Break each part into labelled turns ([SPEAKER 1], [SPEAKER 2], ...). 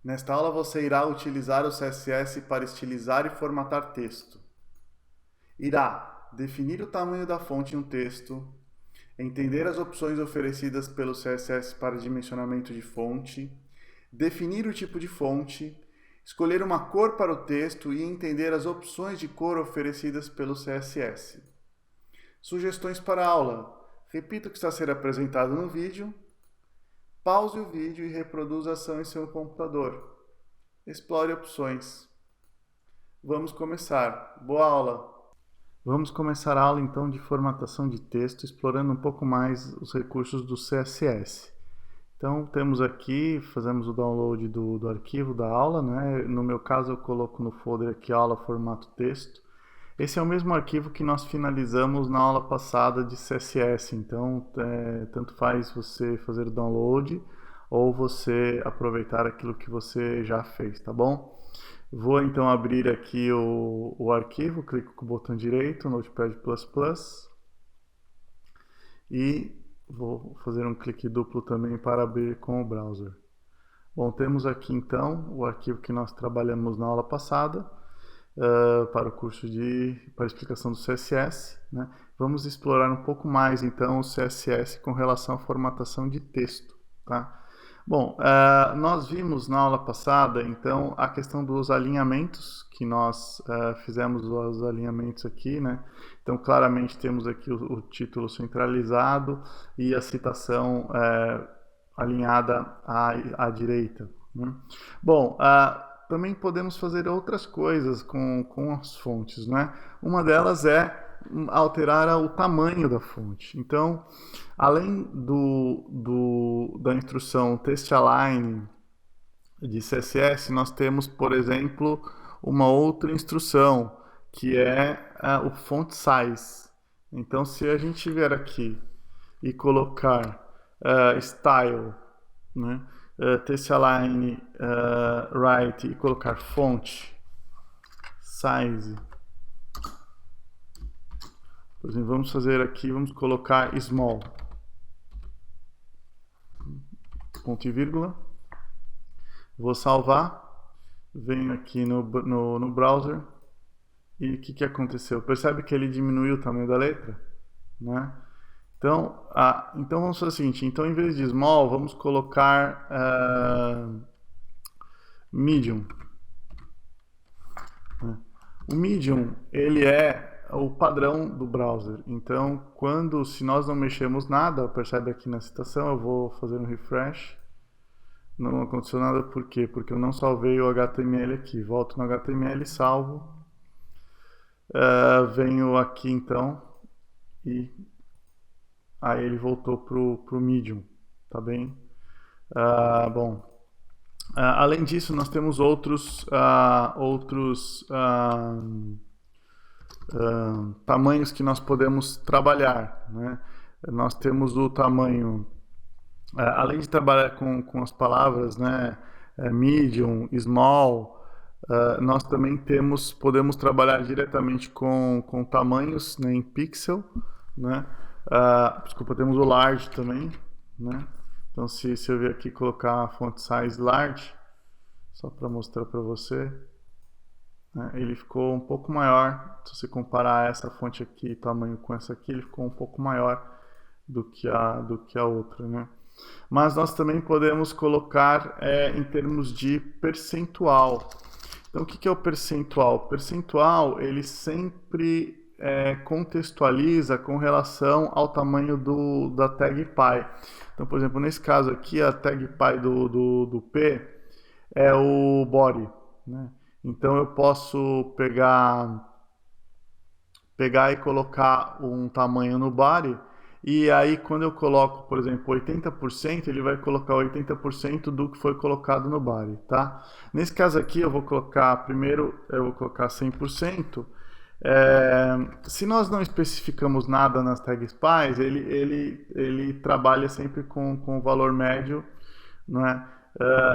[SPEAKER 1] Nesta aula você irá utilizar o CSS para estilizar e formatar texto. Irá definir o tamanho da fonte em um texto, entender as opções oferecidas pelo CSS para dimensionamento de fonte, definir o tipo de fonte, escolher uma cor para o texto e entender as opções de cor oferecidas pelo CSS. Sugestões para a aula. Repita o que está sendo apresentado no vídeo. Pause o vídeo e reproduza a ação em seu computador. Explore opções. Vamos começar. Boa aula! Vamos começar a aula então de formatação de texto, explorando um pouco mais os recursos do CSS. Então temos aqui, fazemos o download do arquivo da aula, né? No meu caso eu coloco no folder aqui aula formato texto. Esse é o mesmo arquivo que nós finalizamos na aula passada de CSS, então tanto faz você fazer o download ou você aproveitar aquilo que você já fez, tá bom? Vou então abrir aqui o arquivo, clico com o botão direito, Notepad++, e vou fazer um clique duplo também para abrir com o browser. Bom, temos aqui então o arquivo que nós trabalhamos na aula passada, para o curso para a explicação do CSS, né? Vamos explorar um pouco mais então o CSS com relação à formatação de texto, tá? Bom, nós vimos na aula passada então a questão dos alinhamentos, que nós fizemos os alinhamentos aqui, né? Então claramente temos aqui o título centralizado e a citação alinhada à direita, né? Bom, também podemos fazer outras coisas com as fontes, né? Uma delas é alterar o tamanho da fonte. Então, além da instrução TextAlign de CSS, nós temos, por exemplo, uma outra instrução, que é o font size. Então, se a gente vier aqui e colocar style, né? TextAlign right e colocar font size, por exemplo, vamos fazer aqui, vamos colocar small, ponto e vírgula, vou salvar, venho aqui no browser e o que aconteceu? Percebe que ele diminuiu o tamanho da letra, né? Então, vamos fazer o seguinte, então em vez de small, vamos colocar medium. O medium, ele é o padrão do browser, então se nós não mexermos nada, percebe aqui na citação, eu vou fazer um refresh, não aconteceu nada, por quê? Porque eu não salvei o HTML aqui, volto no HTML, salvo, venho aqui então e aí ele voltou pro medium, tá bem? Bom, além disso, nós temos outros tamanhos que nós podemos trabalhar, né? Nós temos o tamanho, além de trabalhar com as palavras, né, medium, small, nós também podemos trabalhar diretamente com tamanhos, né, em pixel, né? Desculpa, temos o large também, né? Então se eu vier aqui colocar a font size large, só para mostrar para você, né, ele ficou um pouco maior. Se você comparar essa fonte aqui, tamanho com essa aqui, ele ficou um pouco maior do que a outra, né? Mas nós também podemos colocar em termos de percentual. Então o que é o percentual? O percentual, ele sempre contextualiza com relação ao tamanho da tag py. Então, por exemplo, nesse caso aqui, a tag py do P é o body, né? Então eu posso pegar e colocar um tamanho no body, e aí quando eu coloco, por exemplo, 80%, ele vai colocar 80% do que foi colocado no body, tá? Nesse caso aqui eu vou colocar, primeiro eu vou colocar 100%. Se nós não especificamos nada nas tags py, ele trabalha sempre com o valor médio, né?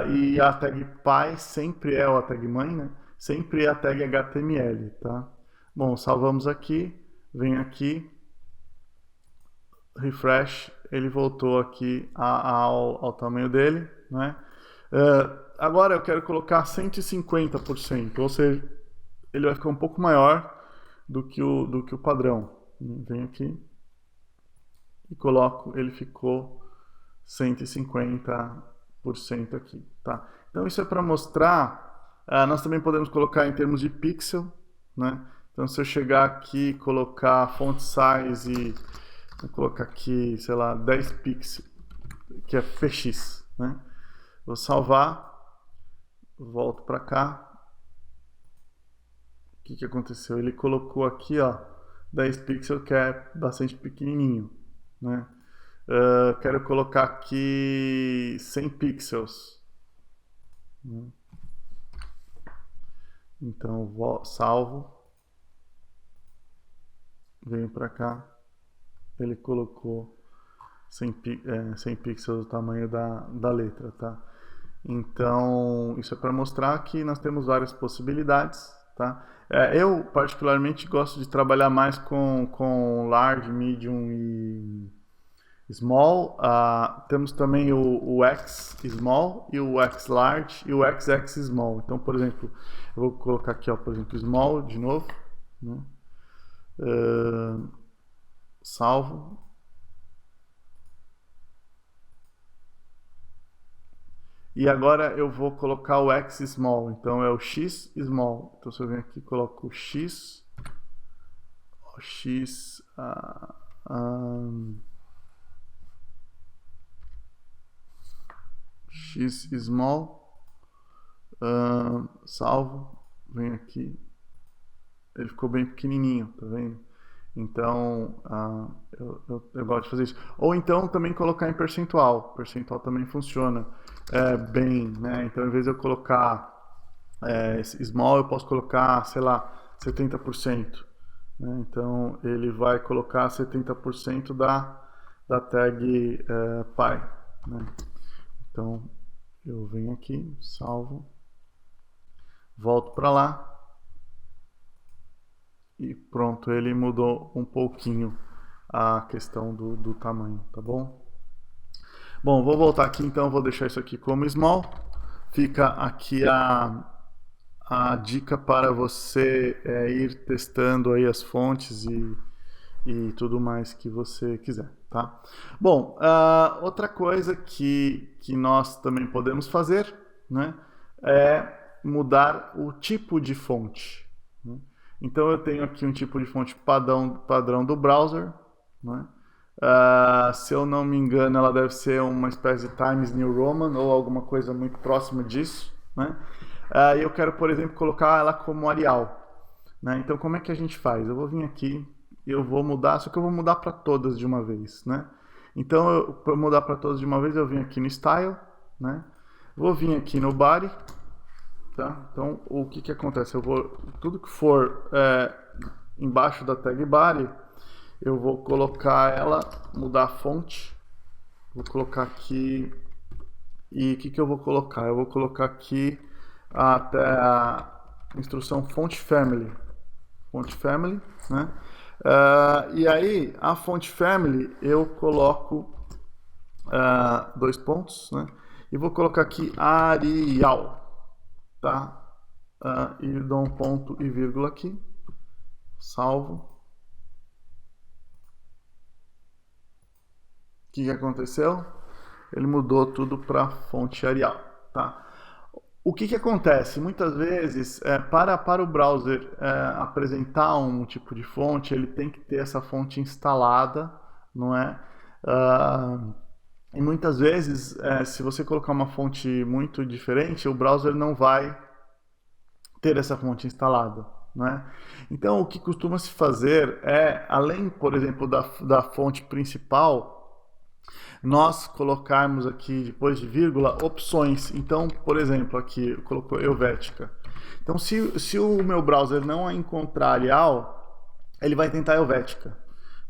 [SPEAKER 1] E a tag py sempre é, ou a tag mãe, né? Sempre é a tag HTML, tá? Bom, salvamos aqui, vem aqui, refresh, ele voltou aqui ao tamanho dele, né? agora eu quero colocar 150%, ou seja, ele vai ficar um pouco maior do que o padrão. Venho aqui e coloco, ele ficou 150% aqui, tá? Então isso é para mostrar, nós também podemos colocar em termos de pixel, né? Então se eu chegar aqui e colocar font size e vou colocar aqui, sei lá, 10 pixels, que é px, né? Vou salvar, volto para cá. O que aconteceu? Ele colocou aqui, ó, 10 pixels, que é bastante pequenininho, né? Quero colocar aqui 100 pixels. Então, salvo. Venho para cá. Ele colocou 100 pixels o tamanho da letra, tá? Então, isso é para mostrar que nós temos várias possibilidades, tá? Eu, particularmente, gosto de trabalhar mais com large, medium e small. Temos também o X small e o X large e o XX small. Então, por exemplo, eu vou colocar aqui, ó, por exemplo, small de novo, né? Salvo. E agora eu vou colocar o X small, então é o X small. Então se eu venho aqui e coloco o X, X small, salvo, venho aqui, ele ficou bem pequenininho, tá vendo? Então, eu gosto de fazer isso. Ou então também colocar em percentual. Percentual também funciona bem, né? Então, em vez de eu colocar small, eu posso colocar, sei lá, 70%. Né? Então, ele vai colocar 70% da tag pi. Né? Então, eu venho aqui, salvo, volto para lá. E pronto, ele mudou um pouquinho a questão do tamanho, tá bom? Bom, vou voltar aqui então, vou deixar isso aqui como small. Fica aqui a dica para você ir testando aí as fontes e tudo mais que você quiser, tá? Bom, outra coisa que nós também podemos fazer, né, é mudar o tipo de fonte, né? Então eu tenho aqui um tipo de fonte padrão do browser, né? Se eu não me engano, ela deve ser uma espécie de Times New Roman ou alguma coisa muito próxima disso, né? Eu quero, por exemplo, colocar ela como Arial, né? Então como é que a gente faz? Eu vou vir aqui, eu vou mudar, só que eu vou mudar para todas de uma vez, né? Então para mudar para todas de uma vez, eu venho aqui no Style, né? Vou vir aqui no Body. Tá? Então, o que acontece? Tudo que for embaixo da tag body, eu vou colocar ela, mudar a fonte, vou colocar aqui, e o que eu vou colocar? Eu vou colocar aqui até a instrução font family, né? E aí, a font family, eu coloco 2 pontos, né? E vou colocar aqui Arial. Tá? E dou um ponto e vírgula aqui, salvo. O que aconteceu? Ele mudou tudo para fonte Arial, tá? O que acontece? Muitas vezes, para o browser apresentar um tipo de fonte, ele tem que ter essa fonte instalada, não é? E muitas vezes, se você colocar uma fonte muito diferente, o browser não vai ter essa fonte instalada, né? Então, o que costuma se fazer além, por exemplo, da fonte principal, nós colocarmos aqui, depois de vírgula, opções. Então, por exemplo, aqui colocou Helvética. Então, se o meu browser não encontrar Arial, ele vai tentar Helvética.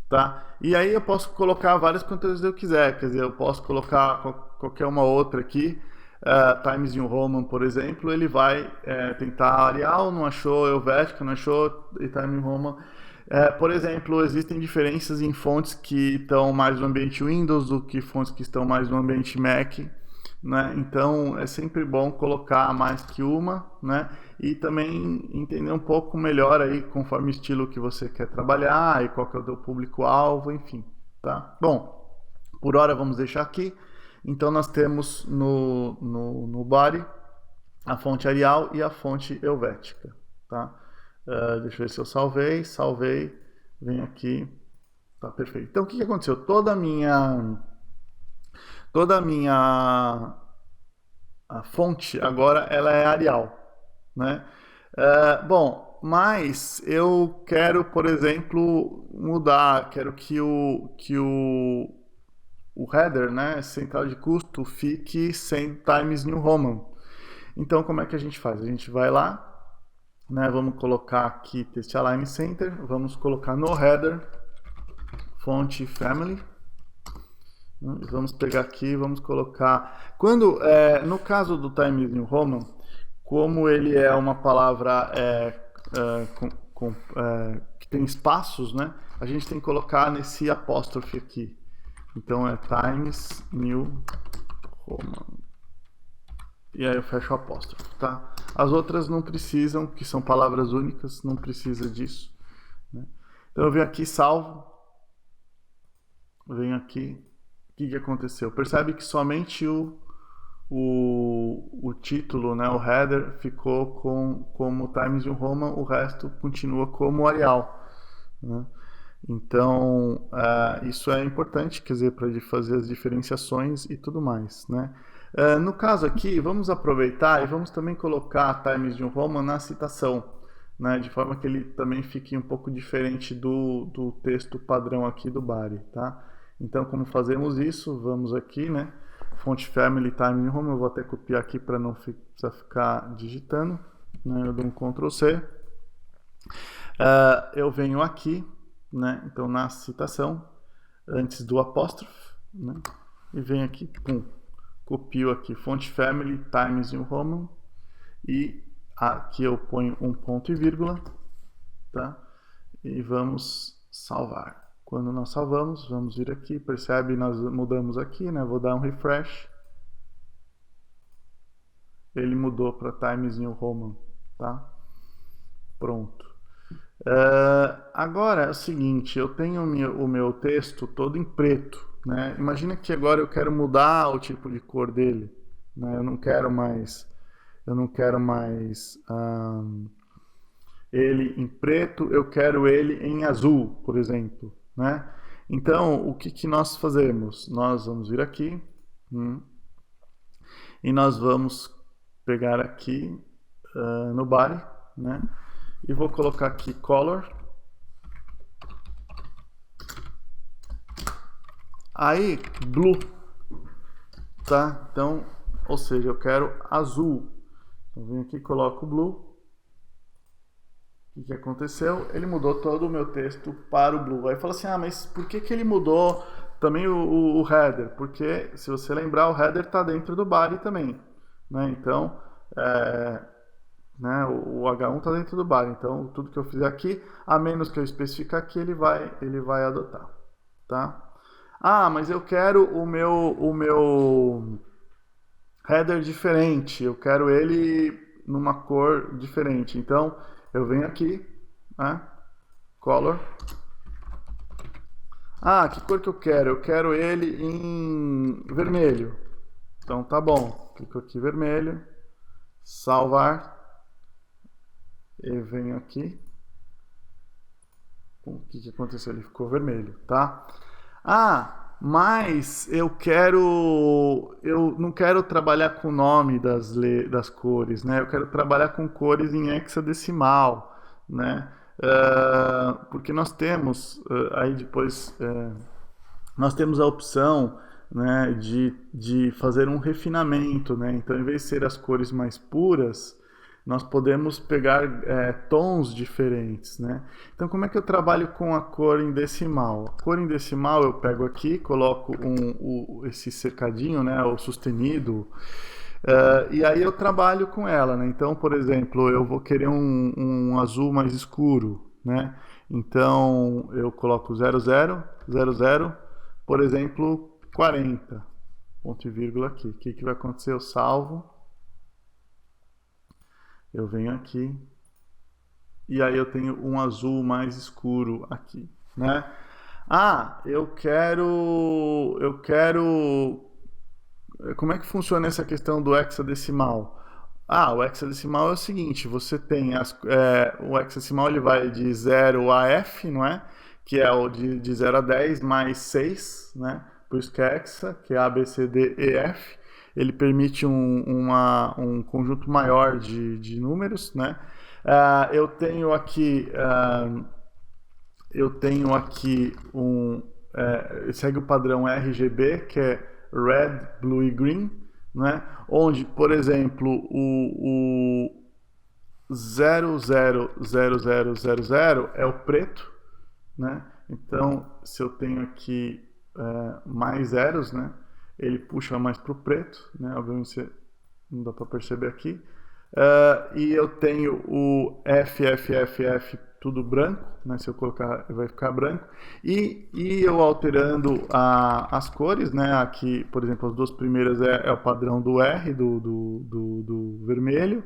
[SPEAKER 1] Tá? E aí eu posso colocar várias quantas eu quiser, quer dizer, eu posso colocar qualquer uma outra aqui, Times New Roman, por exemplo, ele vai tentar Arial, não achou Helvética, não achou e Times New Roman. Por exemplo, existem diferenças em fontes que estão mais no ambiente Windows do que fontes que estão mais no ambiente Mac, né? Então é sempre bom colocar mais que uma, né? E também entender um pouco melhor aí conforme o estilo que você quer trabalhar e qual que é o teu público-alvo, enfim, tá? Bom, por hora vamos deixar aqui. Então nós temos no body a fonte Arial e a fonte Helvética, tá? Deixa eu ver se eu salvei, vem aqui, tá perfeito. Então o que aconteceu? Toda a minha a fonte agora ela é Arial, né? Bom, mas eu quero, por exemplo, mudar, quero que o header, né, central de custo, fique sem Times New Roman. Então, como é que a gente faz? A gente vai lá, né, vamos colocar aqui Text Align Center, vamos colocar no header fonte family. Vamos pegar aqui, vamos colocar. No caso do Times New Roman, como ele é uma palavra que tem espaços, né? A gente tem que colocar nesse apóstrofe aqui. Então é Times New Roman. E aí eu fecho o apóstrofe, tá? As outras não precisam, que são palavras únicas, não precisa disso, né? Então eu venho aqui, salvo. Venho aqui. O que aconteceu? Percebe que somente o título, né, o header, ficou como Times New Roman, o resto continua como Arial, né? Então, isso é importante, quer dizer, para fazer as diferenciações e tudo mais, né? No caso aqui, vamos aproveitar e vamos também colocar Times New Roman na citação, né, de forma que ele também fique um pouco diferente do texto padrão aqui do body, tá? Então, como fazemos isso? Vamos aqui, né? Fonte family Times New Roman, eu vou até copiar aqui para não precisar ficar digitando, né? Eu dou um Ctrl C. Eu venho aqui, né? Então, na citação, antes do apóstrofe, né? E venho aqui, pum, copio aqui, fonte family Times New Roman, e aqui eu ponho um ponto e vírgula, tá? E vamos salvar. Quando nós salvamos, vamos vir aqui, percebe, nós mudamos aqui, né? Vou dar um refresh. Ele mudou para Times New Roman, tá? Pronto. Agora é o seguinte, eu tenho o meu texto todo em preto, né? Imagina que agora eu quero mudar o tipo de cor dele, né? Eu não quero mais ele em preto, eu quero ele em azul, por exemplo, né? Então, o que nós fazemos? Nós vamos vir aqui, e nós vamos pegar aqui no body, né? E vou colocar aqui color. Aí, blue, tá? Então, ou seja, eu quero azul. Então, venho aqui, coloco blue. O que aconteceu? Ele mudou todo o meu texto para o blue. Aí fala assim, mas por que ele mudou também o header? Porque, se você lembrar, o header está dentro do body também, né? Então, né, o H1 está dentro do body. Então, tudo que eu fizer aqui, a menos que eu especificar aqui, ele vai adotar, tá? Mas eu quero o meu header diferente. Eu quero ele numa cor diferente. Então, eu venho aqui, né? Color. Que cor que eu quero? Eu quero ele em vermelho. Então tá bom. Clico aqui vermelho. Salvar. E venho aqui. O que aconteceu? Ele ficou vermelho, tá? Mas eu não quero trabalhar com o nome das cores, né? Eu quero trabalhar com cores em hexadecimal, né? Porque nós temos, aí depois, nós temos a opção, né, de fazer um refinamento, né? Então, em vez de ser as cores mais puras, nós podemos pegar tons diferentes, né? Então, como é que eu trabalho com a cor em decimal? A cor em decimal eu pego aqui, coloco esse cercadinho, né, o sustenido, e aí eu trabalho com ela, né? Então, por exemplo, eu vou querer um azul mais escuro, né? Então, eu coloco 00, 00, por exemplo, 40, ponto e vírgula aqui. O que vai acontecer? Eu salvo, eu venho aqui, e aí eu tenho um azul mais escuro aqui, né? Ah, como é que funciona essa questão do hexadecimal? Ah, o hexadecimal é o seguinte, você tem o hexadecimal ele vai de 0 a f, não é? Que é o de 0 a 10 mais 6, né? Por isso que é hexa, que é A, B, C, D, E, F. Ele permite um conjunto maior de números, né? Eu tenho aqui segue o padrão RGB, que é Red, Blue e Green, né? Onde, por exemplo, o 000000 é o preto, né? Então, se eu tenho aqui mais zeros, né? Ele puxa mais para o preto, né? Obviamente não dá para perceber aqui. E eu tenho o FFFF tudo branco, né? Se eu colocar vai ficar branco. E eu alterando as cores, né? Aqui, por exemplo, as duas primeiras é o padrão do R, do vermelho.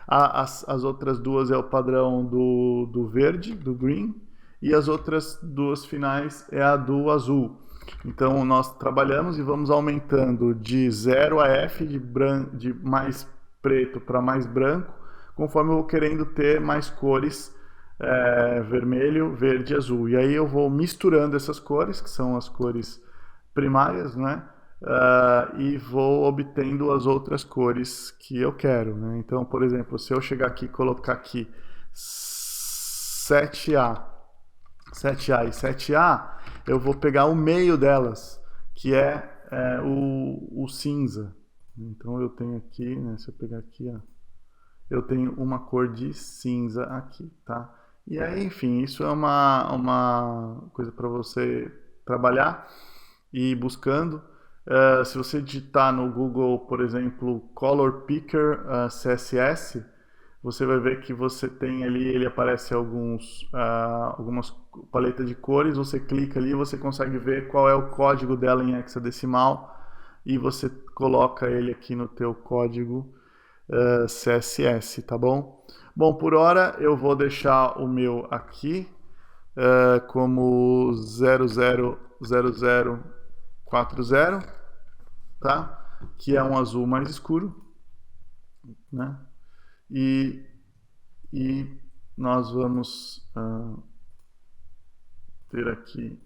[SPEAKER 1] As outras duas é o padrão do verde, do green. E as outras duas finais é a do azul. Então nós trabalhamos e vamos aumentando de 0 a F, de mais preto para mais branco, conforme eu vou querendo ter mais cores, vermelho, verde e azul. E aí eu vou misturando essas cores, que são as cores primárias, né? E vou obtendo as outras cores que eu quero, né? Então, por exemplo, se eu chegar aqui e colocar aqui 7A e 7A, eu vou pegar o meio delas, que é o cinza. Então eu tenho aqui, né, se eu pegar aqui, ó, eu tenho uma cor de cinza aqui, tá? E aí, enfim, isso é uma coisa para você trabalhar e ir buscando. Se você digitar no Google, por exemplo, Color Picker CSS, você vai ver que você tem ali, ele aparece algumas paletas de cores, você clica ali e você consegue ver qual é o código dela em hexadecimal e você coloca ele aqui no teu código CSS, tá bom? Bom, por hora eu vou deixar o meu aqui como 000040, tá? Que é um azul mais escuro, né? E nós vamos ter aqui,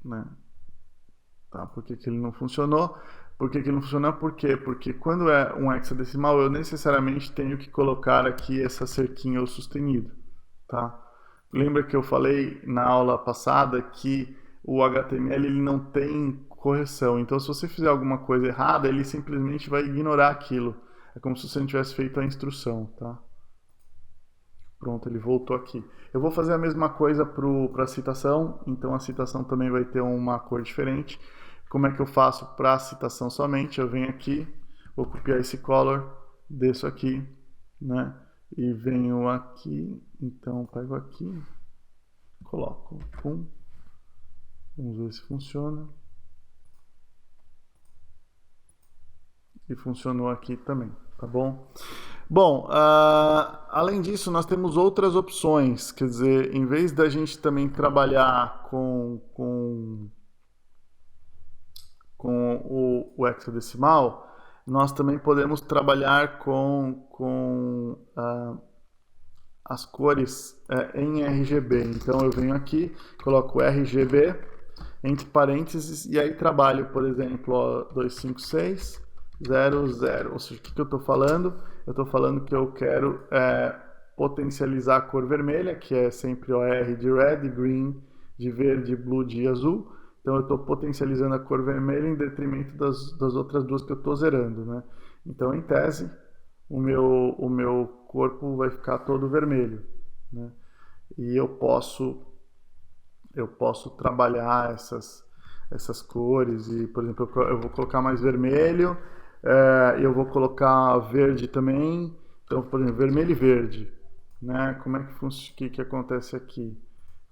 [SPEAKER 1] né? Tá, por que ele não funcionou? Por que ele não funcionou? Por quê? Porque quando é um hexadecimal, eu necessariamente tenho que colocar aqui essa cerquinha ou sustenido, tá? Lembra que eu falei na aula passada que o HTML ele não tem correção. Então, se você fizer alguma coisa errada, ele simplesmente vai ignorar aquilo. É como se você não tivesse feito a instrução, tá? Pronto, ele voltou aqui. Eu vou fazer a mesma coisa para a citação, então a citação também vai ter uma cor diferente. Como é que eu faço para a citação somente? Eu venho aqui, vou copiar esse color, desço aqui, né? E venho aqui, então pego aqui, coloco, pum. Vamos ver se funciona. E funcionou aqui também, tá bom? Bom, além disso, nós temos outras opções. Quer dizer, em vez da gente também trabalhar com o hexadecimal, nós também podemos trabalhar com as cores em RGB. Então eu venho aqui, coloco RGB entre parênteses e aí trabalho, por exemplo, ó, 256 00. Ou seja, o que eu estou falando? Eu estou falando que eu quero potencializar a cor vermelha, que é sempre o R de red, green de verde, blue de azul. Então eu estou potencializando a cor vermelha em detrimento das outras duas que eu estou zerando, né? Então, em tese, o meu corpo vai ficar todo vermelho, né? E eu posso trabalhar essas cores e, por exemplo, eu vou colocar mais vermelho, eu vou colocar verde também. Então, por exemplo, vermelho e verde, né? Como é que funciona? O que acontece aqui?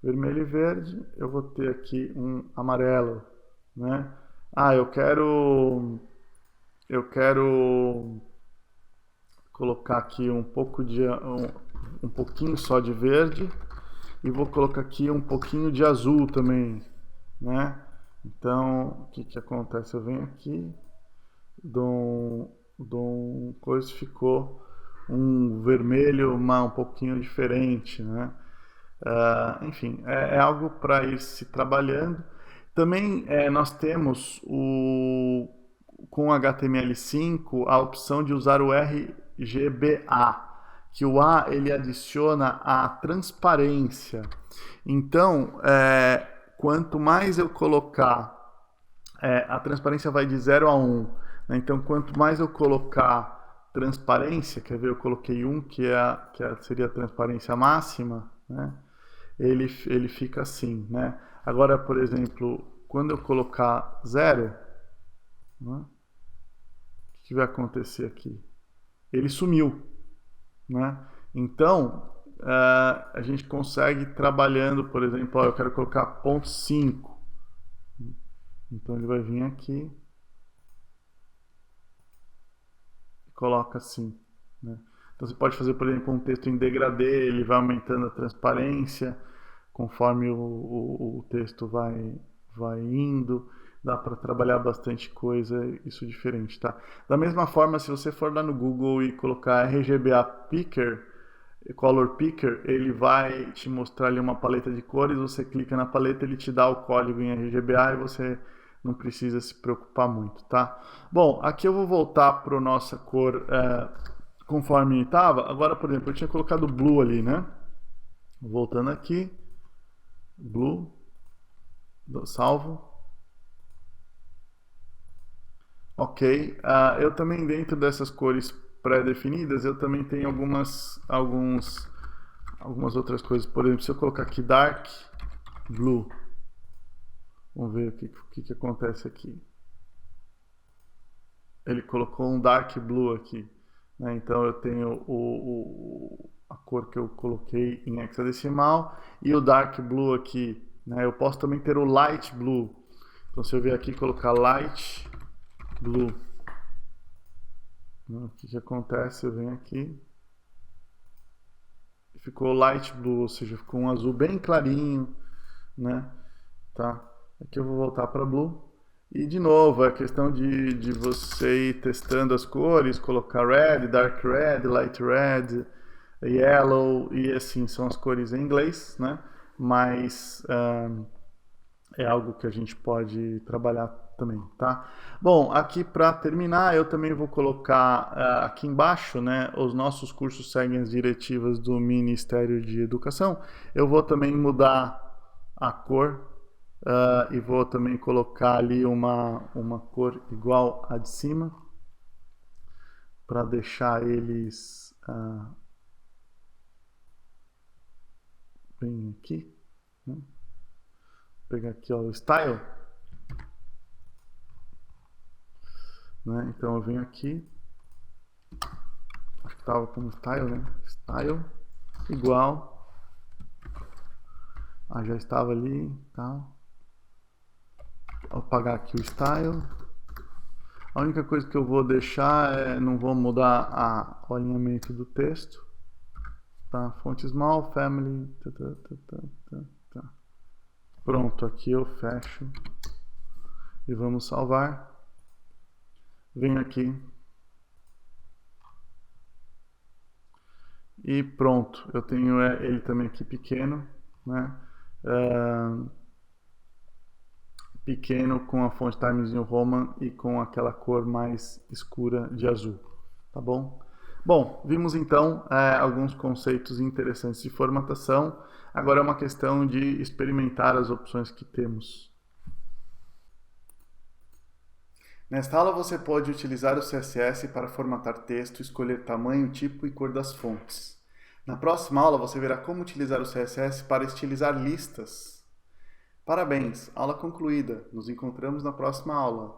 [SPEAKER 1] Vermelho e verde, eu vou ter aqui um amarelo, né? Eu quero eu quero colocar aqui um pouquinho só de verde e vou colocar aqui um pouquinho de azul também, né? Então, o que que acontece? Eu venho aqui, dou um coisa, ficou um vermelho um pouquinho diferente, né? Enfim, é algo para ir se trabalhando. Também nós temos com HTML5 a opção de usar o RGBA, que o A ele adiciona a transparência. Então, quanto mais eu colocar, a transparência vai de 0 a 1. Né? Então, quanto mais eu colocar transparência, quer ver, eu coloquei 1, seria a transparência máxima, né? Ele fica assim, né? Agora, por exemplo, quando eu colocar 0, né? O que vai acontecer aqui? Ele sumiu, né? Então, a gente consegue trabalhando, por exemplo, eu quero colocar ponto 5. Então ele vai vir aqui e coloca assim, né? Então você pode fazer, por exemplo, um texto em degradê, ele vai aumentando a transparência conforme o texto vai indo. Dá para trabalhar bastante coisa, isso diferente, tá? Da mesma forma, se você for lá no Google e colocar RGBA Picker, Color Picker, ele vai te mostrar ali uma paleta de cores, você clica na paleta, ele te dá o código em RGBA e você não precisa se preocupar muito, tá? Bom, aqui eu vou voltar para a nossa cor conforme estava. Agora, por exemplo, eu tinha colocado Blue ali, né? Voltando aqui, Blue, salvo. Ok, eu também dentro dessas cores pré-definidas, eu também tenho algumas outras coisas. Por exemplo, se eu colocar aqui Dark Blue, vamos ver o que acontece aqui. Ele colocou um Dark Blue aqui, né? Então eu tenho a cor que eu coloquei em hexadecimal e o Dark Blue aqui, né? Eu posso também ter o Light Blue. Então se eu vier aqui e colocar Light Blue, o que acontece? Eu venho aqui e ficou light blue, ou seja, ficou um azul bem clarinho, né? Tá? Aqui eu vou voltar para blue e de novo é questão de você ir testando as cores, colocar red, dark red, light red, yellow e assim são as cores em inglês, né? Mas é algo que a gente pode trabalhar também, tá? Bom, aqui para terminar, eu também vou colocar aqui embaixo, né? Os nossos cursos seguem as diretivas do Ministério de Educação. Eu vou também mudar a cor e vou também colocar ali uma cor igual a de cima para deixar eles bem aqui, né? Vou pegar aqui ó, o Style. Né? Então eu venho aqui, acho que estava como Style, né? Style igual, já estava ali, tá? Vou apagar aqui o Style. A única coisa que eu vou deixar não vou mudar o alinhamento do texto, tá? Fonte small, family, tá. Pronto, aqui eu fecho e vamos salvar. Venho aqui e pronto, eu tenho ele também aqui pequeno, né? Pequeno com a fonte Times New Roman e com aquela cor mais escura de azul, tá bom? Bom, vimos então alguns conceitos interessantes de formatação. Agora é uma questão de experimentar as opções que temos. Nesta aula você pode utilizar o CSS para formatar texto, escolher tamanho, tipo e cor das fontes. Na próxima aula você verá como utilizar o CSS para estilizar listas. Parabéns, aula concluída. Nos encontramos na próxima aula.